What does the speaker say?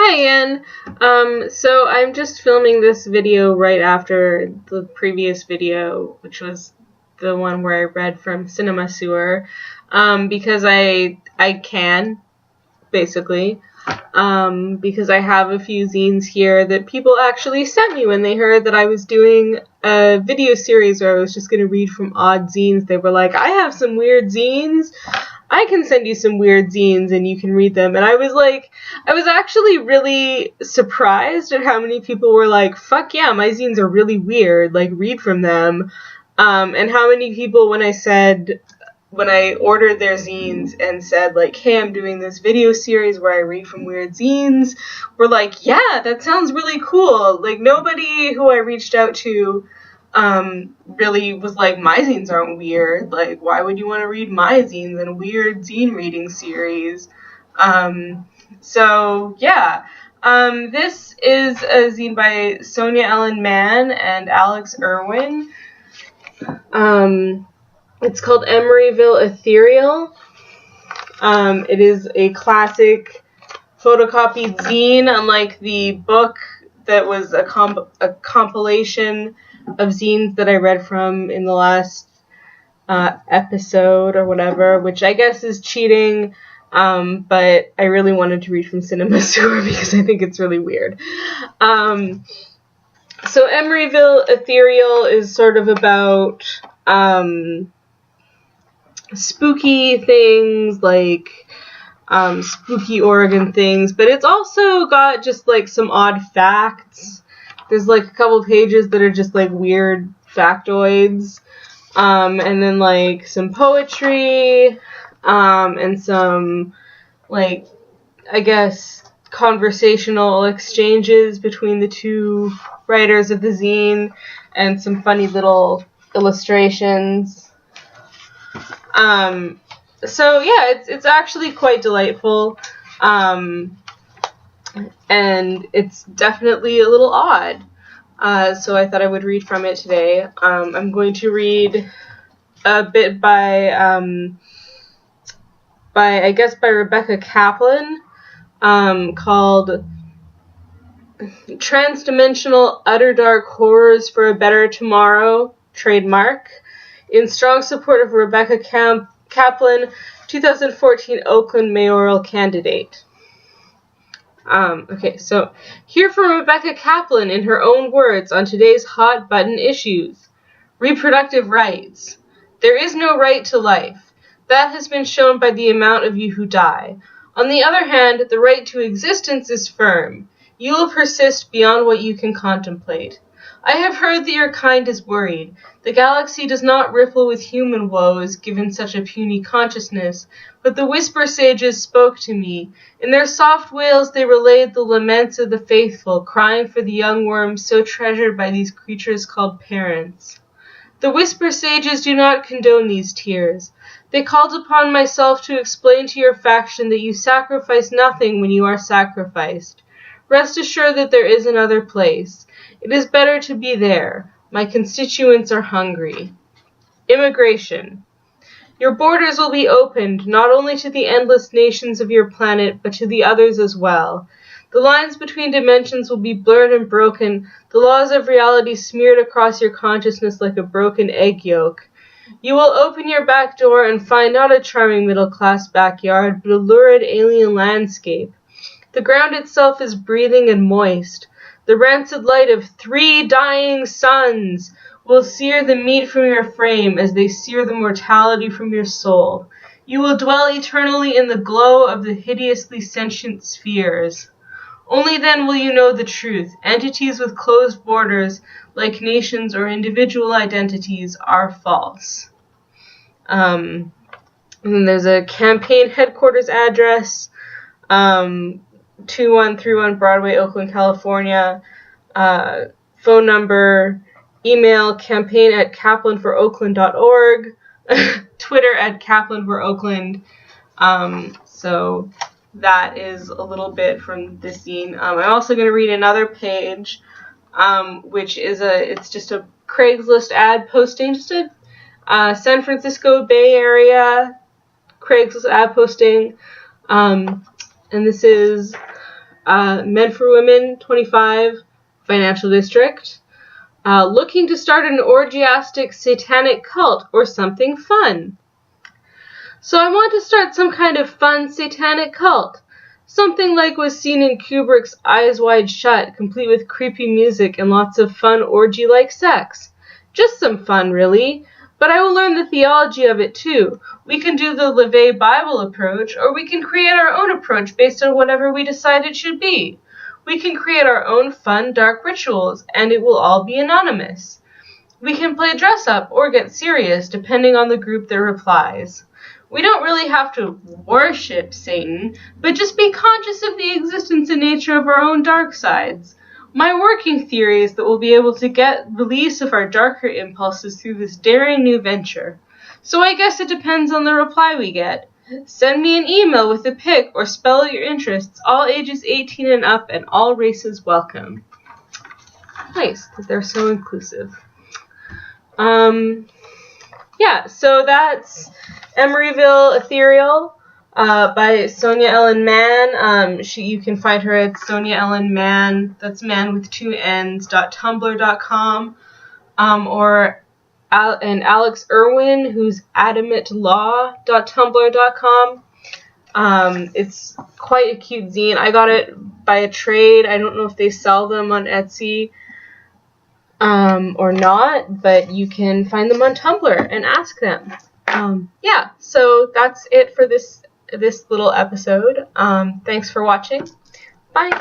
Hi, Ian. So I'm just filming this video right after the previous video, which was the one where I read from Cinema Sewer, because I can, basically, because I have a few zines here that people actually sent me when they heard that I was doing a video series where I was just going to read from odd zines. They were like, I have some weird zines. I can send you some weird zines and you can read them. And I was actually really surprised at how many people were like, fuck yeah, my zines are really weird, like, read from them. And how many people, when I ordered their zines and said, like, hey, I'm doing this video series where I read from weird zines, were like, yeah, that sounds really cool. Like, nobody who I reached out to really was like, my zines aren't weird. Like, why would you want to read my zines in a weird zine reading series? So, yeah. This is a zine by Sonya Mann and Alex Irwin. It's called Emeryville Ethereal. It is a classic photocopied zine, unlike the book that was a compilation of zines that I read from in the last episode or whatever, which I guess is cheating, but I really wanted to read from Cinema Sewer because I think it's really weird. So Emeryville Ethereal is sort of about spooky things, like spooky Oregon things, but it's also got just like some odd facts. There's like a couple pages that are just like weird factoids, and then like some poetry, and some, like, I guess, conversational exchanges between the two writers of the zine, and some funny little illustrations. So yeah, it's actually quite delightful, and it's definitely a little odd. So I thought I would read from it today. I'm going to read a bit by Rebecca Kaplan, called Transdimensional Utter Dark Horrors for a Better Tomorrow, trademark, in strong support of Rebecca Kaplan, 2014 Oakland mayoral candidate. Okay, so hear from Rebecca Kaplan in her own words on today's hot button issues. Reproductive rights. There is no right to life. That has been shown by the amount of you who die. On the other hand, the right to existence is firm. You will persist beyond what you can contemplate. I have heard that your kind is worried. The galaxy does not ripple with human woes, given such a puny consciousness, but the whisper sages spoke to me. In their soft wails they relayed the laments of the faithful, crying for the young worms so treasured by these creatures called parents. The whisper sages do not condone these tears. They called upon myself to explain to your faction that you sacrifice nothing when you are sacrificed. Rest assured that there is another place. It is better to be there. My constituents are hungry. Immigration. Your borders will be opened, not only to the endless nations of your planet, but to the others as well. The lines between dimensions will be blurred and broken, the laws of reality smeared across your consciousness like a broken egg yolk. You will open your back door and find not a charming middle-class backyard, but a lurid alien landscape. The ground itself is breathing and moist. The rancid light of 3 dying suns will sear the meat from your frame as they sear the mortality from your soul. You will dwell eternally in the glow of the hideously sentient spheres. Only then will you know the truth. Entities with closed borders, like nations or individual identities, are false. And then there's a campaign headquarters address, 2131 Broadway, Oakland, California. Phone number, email, campaign@kaplanforoakland.org, Twitter @kaplanforoakland. So that is a little bit from this zine. I'm also going to read another page, which is it's just a Craigslist ad posting, just a San Francisco Bay Area Craigslist ad posting. And this is Men for Women 25, Financial District. Looking to start an orgiastic satanic cult or something fun. So I want to start some kind of fun satanic cult. Something like was seen in Kubrick's Eyes Wide Shut, complete with creepy music and lots of fun orgy-like sex. Just some fun, really. But I will learn the theology of it, too. We can do the LaVey Bible approach, or we can create our own approach based on whatever we decide it should be. We can create our own fun, dark rituals, and it will all be anonymous. We can play dress-up or get serious, depending on the group that replies. We don't really have to worship Satan, but just be conscious of the existence and nature of our own dark sides. My working theory is that we'll be able to get release of our darker impulses through this daring new venture. So I guess it depends on the reply we get. Send me an email with a pic or spell out your interests, all ages 18 and up and all races welcome. Nice, because they're so inclusive. Yeah, so that's Emeryville Ethereal by Sonya Ellen Mann. You can find her at Sonya Ellen Mann, that's Mann with 2 N's, .tumblr.com, or and Alex Irwin, who's adamantlaw.tumblr.com. It's quite a cute zine. I got it by a trade. I don't know if they sell them on Etsy or not, but you can find them on Tumblr and ask them. Yeah, so that's it for this little episode. Thanks for watching. Bye.